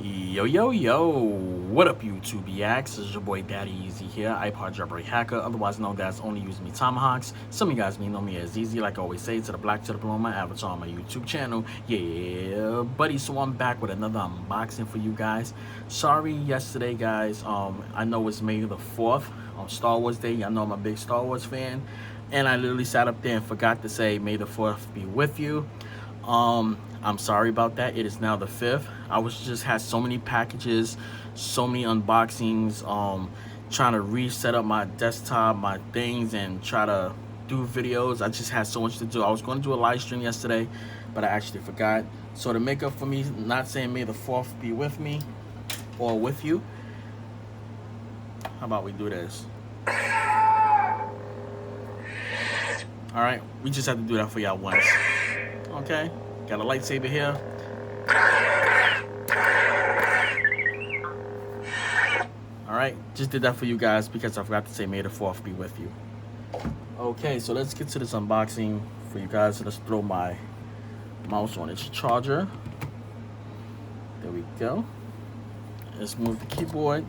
Yo, yo, yo, what up, YouTube Yaks? This is your boy Daddy Easy here, iPod jailbreak hacker, otherwise known as Only Use Me Tomahawks. Some of you guys may know me as Easy, like I always say, to the black to the blue on my avatar on my YouTube channel. Yeah, buddy, so I'm back with another unboxing for you guys. Sorry yesterday, guys. I know it's May the 4th, on Star Wars Day. I know I'm a big Star Wars fan, and I literally sat up there and forgot to say May the 4th be with you. I'm sorry about that. It is now the 5th. I was just had so many packages, so many unboxings, trying to reset up my desktop, my things, and try to do videos. I just had so much to do. I was going to do a live stream yesterday, but I actually forgot. So to make up for me not saying May the 4th be with me or with you, how about we do this? All right, we just have to do that for y'all once. Okay, got a lightsaber here. All right, just did that for you guys because I forgot to say May the 4th be with you. Okay, so let's get to this unboxing for you guys. Let's throw my mouse on its charger. There we go. Let's move the keyboard,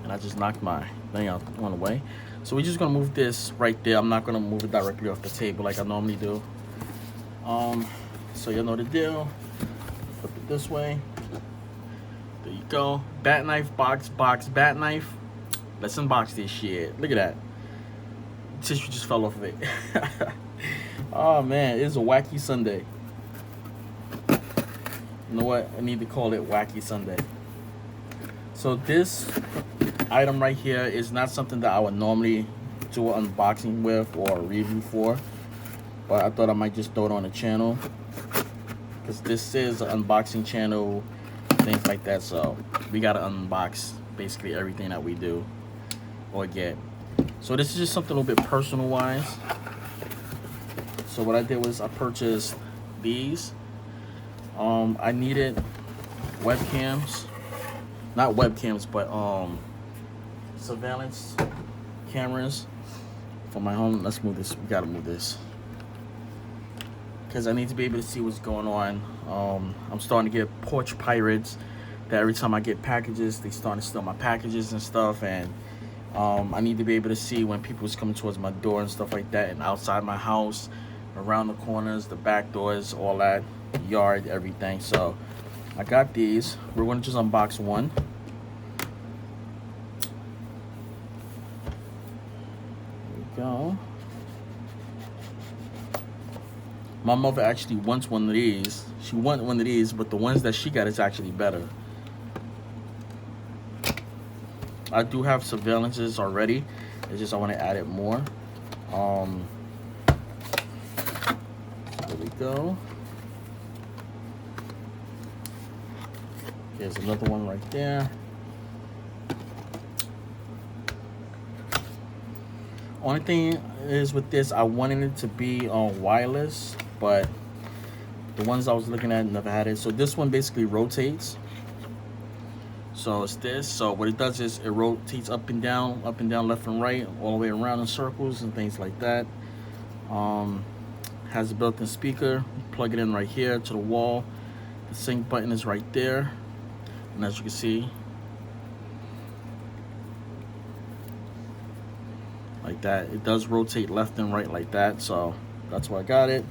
and I just knocked my thing out one away. So we're just gonna move this right there. I'm not gonna move it directly off the table like I normally do. So you know the deal. Flip it this way. There you go. Bat knife, box, bat knife. Let's unbox this shit. Look at that. Tissue just fell off of it. Oh man, it's a wacky Sunday. You know what? I need to call it Wacky Sunday. So this item right here is not something that I would normally do an unboxing with or a review for, but I thought I might just throw it on the channel because this is an unboxing channel, things like that. So we gotta unbox basically everything that we do or get. So this is just something a little bit personal wise. So what I did was I purchased these. I needed webcams, not webcams, but surveillance cameras for my home. Let's move this. We gotta move this because I need to be able to see what's going on. I'm starting to get porch pirates that every time I get packages, they start to steal my packages and stuff, and I need to be able to see when people's coming towards my door and stuff like that, and outside my house, around the corners, the back doors, all that, yard, everything. So I got these. We're going to just unbox one. There we go. My mother actually wants one of these. She wants one of these, but the ones that she got is actually better. I do have surveillances already. It's just I want to add it more. There we go. There's another one right there. Only thing is with this, I wanted it to be on wireless, but the ones I was looking at never had it. So this one basically rotates. So it's this. So what it does is it rotates up and down, left and right, all the way around in circles and things like that. Has a built-in speaker. Plug it in right here to the wall. The sync button is right there. And as you can see, like that, it does rotate left and right like that. So that's why I got it.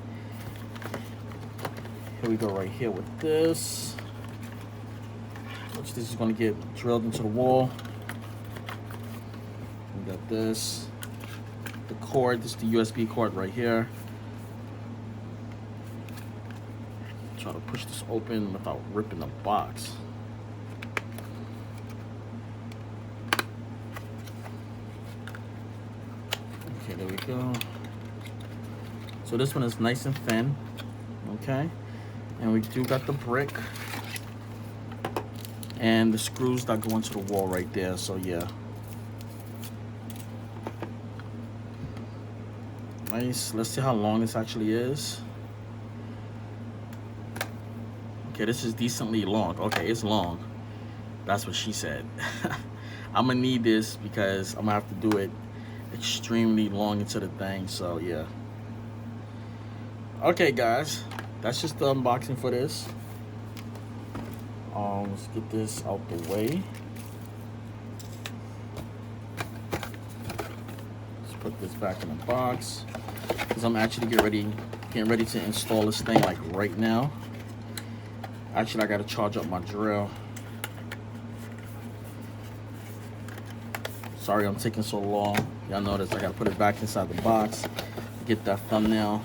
Here we go right here with this. Which this is going to get drilled into the wall. We got this. The cord, this is the USB cord right here. Try to push this open without ripping the box. Okay, there we go. So this one is nice and thin. Okay. And we do got the brick. And the screws that go into the wall right there. So yeah. Nice. Let's see how long this actually is. Okay, this is decently long. Okay, it's long. That's what she said. I'm gonna need this because I'm gonna have to do it extremely long into the thing. So yeah. Okay guys, that's just the unboxing for this. Let's get this out the way. Let's put this back in the box because I'm actually getting ready to install this thing like right now. Actually, I gotta charge up my drill. Sorry I'm taking so long. Y'all notice I gotta put it back inside the box. Get that thumbnail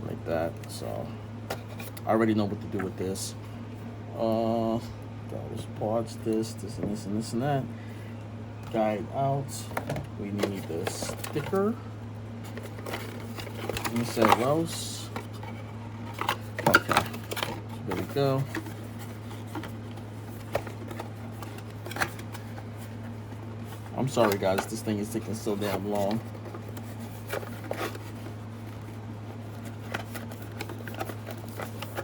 like that. So I already know what to do with this. Got this parts, this and this and this and that. Guide out. We need the sticker. Inside Rose. Okay. There we go. I'm sorry guys, this thing is taking so damn long.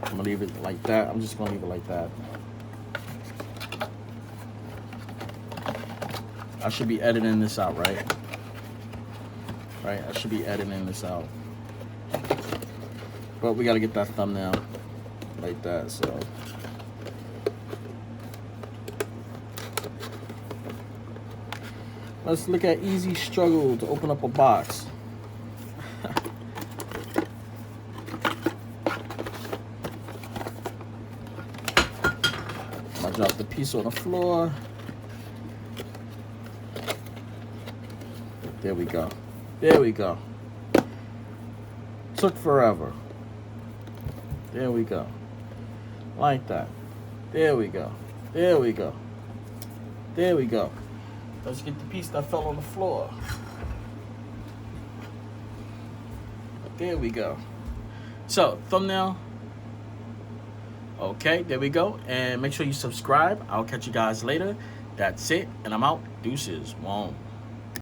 I'm gonna leave it like that. I'm just gonna leave it like that. I should be editing this out, right? Right, I should be editing this out. But we gotta get that thumbnail like that, so. Let's look at easy struggle to open up a box. I dropped the piece on the floor. There we go. There we go. Took forever. There we go. Like that. There we go. There we go. There we go. Let's get the piece that fell on the floor. There we go. So, thumbnail. Okay, there we go. And make sure you subscribe. I'll catch you guys later. That's it. And I'm out. Deuces. Whoa.